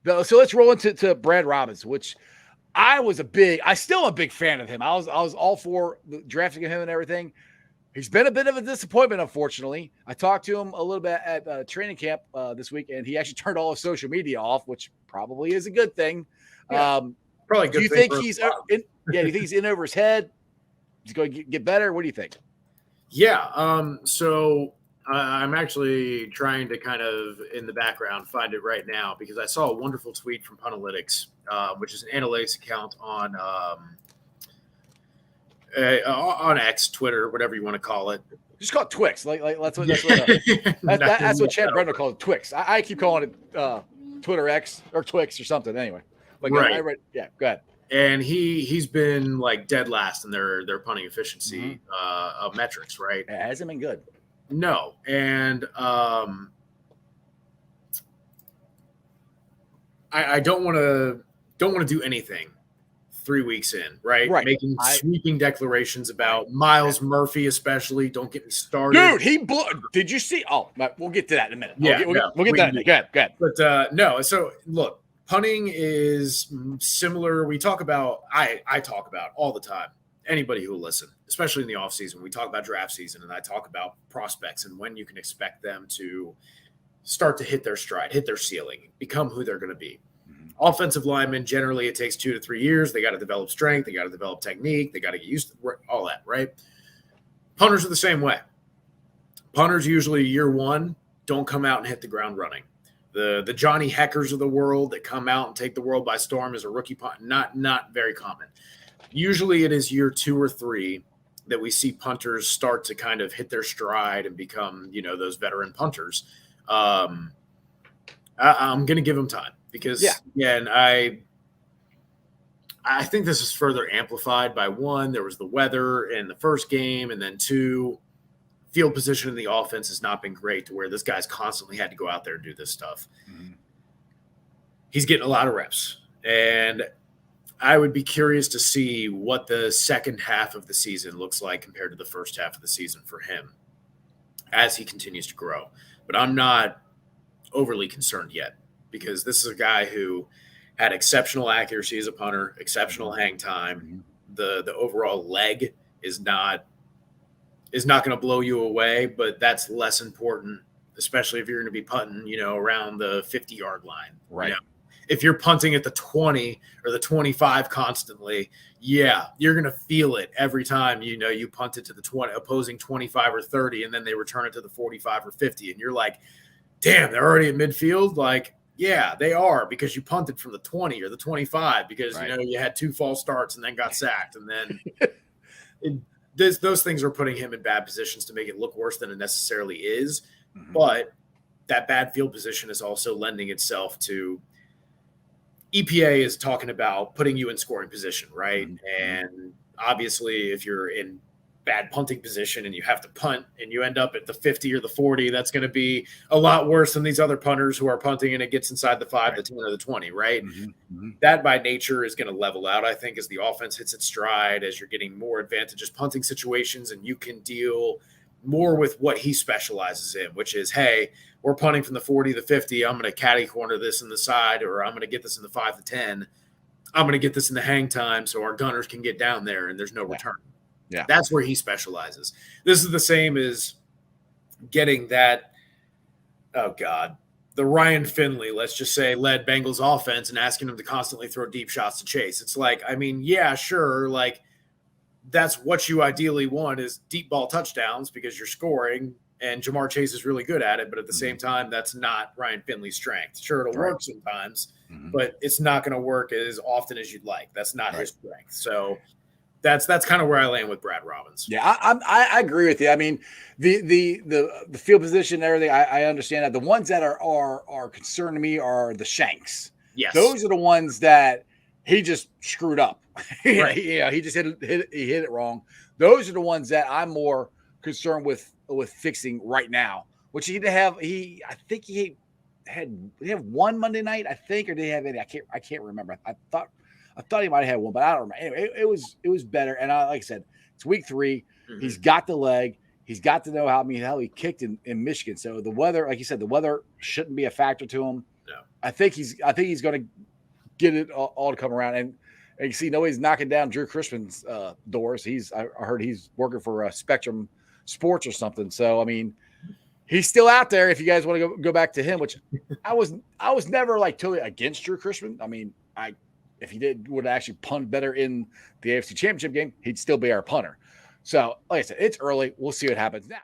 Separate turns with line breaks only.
So let's roll into Brad Robbins, which I still am a big fan of him. I was all for drafting him and everything. He's been a bit of a disappointment, unfortunately. I talked to him a little bit at training camp this week, and he actually turned all his social media off, which probably is a good thing.
Yeah, probably a good
do you
thing
think he's in? Yeah, do you think he's in over his head? He's going to get better. What do you think?
Yeah. So I'm actually trying to kind of in the background find it right now because I saw a wonderful tweet from Punalytics, which is an analytics account on X, Twitter, whatever you want to call it.
Just call it Twix. Like that's what Chad Brenner calls it, Twix. I keep calling it Twitter X or Twix or something. Anyway,
right.
Yeah, go ahead.
And he's been like dead last in their punting efficiency of metrics, right?
It hasn't been good.
No, and I don't want to do anything 3 weeks in, right? Making sweeping declarations about Miles Murphy, especially. Don't get me started,
dude. Did you see? Oh, we'll get to that in a minute.
Yeah,
we'll get that in a minute. Go ahead.
But no, so look. Punting is similar. I talk about all the time. Anybody who will listen, especially in the offseason, we talk about draft season and I talk about prospects and when you can expect them to start to hit their stride, hit their ceiling, become who they're going to be. Mm-hmm. Offensive linemen, generally it takes 2 to 3 years. They got to develop strength. They got to develop technique. They got to get used to all that, right? Punters are the same way. Punters usually year one don't come out and hit the ground running. The Johnny Heckers of the world that come out and take the world by storm as a rookie punt, not very common. Usually it is year 2 or 3 that we see punters start to kind of hit their stride and become, those veteran punters. I'm going to give them time because, again, I think this is further amplified by 1, there was the weather in the first game, and then 2, field position in the offense has not been great to where this guy's constantly had to go out there and do this stuff. Mm-hmm. He's getting a lot of reps. And I would be curious to see what the second half of the season looks like compared to the first half of the season for him as he continues to grow. But I'm not overly concerned yet because this is a guy who had exceptional accuracy as a punter, exceptional hang time. Mm-hmm. The overall leg is not going to blow you away, but that's less important, especially if you're going to be punting, around the 50-yard line.
Right.
If you're punting at the 20 or the 25 constantly, you're going to feel it every time, you punt it to the opposing 25 or 30, and then they return it to the 45 or 50. And you're like, damn, they're already at midfield. Like, yeah, they are because you punted from the 20 or the 25 because, you had 2 false starts and then got sacked. And then those things are putting him in bad positions to make it look worse than it necessarily is. Mm-hmm. But that bad field position is also lending itself to EPA is talking about putting you in scoring position, right? Mm-hmm. And obviously if you're in bad punting position and you have to punt and you end up at the 50 or the 40, that's going to be a lot worse than these other punters who are punting and it gets inside the 5, the 10, or the 20, right? Mm-hmm. Mm-hmm. That by nature is going to level out, I think, as the offense hits its stride, as you're getting more advantageous punting situations and you can deal more with what he specializes in, which is, hey, we're punting from the 40 to the 50. I'm going to caddy corner this in the side, or I'm going to get this in the 5 to 10. I'm going to get this in the hang time so our gunners can get down there and there's no return. Yeah. That's where he specializes. This is the same as getting that, the Ryan Finley, let's just say, led Bengals offense and asking him to constantly throw deep shots to Chase. It's like, I mean, yeah, sure. Like, that's what you ideally want is deep ball touchdowns because you're scoring, and Jamar Chase is really good at it. But at the same time, that's not Ryan Finley's strength. Sure, it'll work sometimes, but it's not going to work as often as you'd like. That's not his strength. So that's kind of where I land with Brad Robbins.
Yeah, I agree with you. I mean, the field position and everything, I understand that. The ones that are concerning me are the shanks.
Yes,
those are the ones that he just screwed up.
Right.
He just hit it wrong. Those are the ones that I'm more concerned with fixing right now. Which he did have. I think he had one Monday night. I think, or did he have any? I can't remember. I thought he might have had one, but I don't remember. Anyway, it was better. And like I said, it's week 3. Mm-hmm. He's got the leg. He's got to know how he kicked in Michigan. So the weather, like you said, the weather shouldn't be a factor to him. I think he's going to get it all to come around. And you see, nobody's knocking down Drew Chrisman's doors. I heard he's working for Spectrum Sports or something. So I mean, he's still out there. If you guys want to go back to him, which I was never like totally against Drew Chrisman. I mean, if he would actually punt better in the AFC Championship game, he'd still be our punter. So like I said, it's early. We'll see what happens now.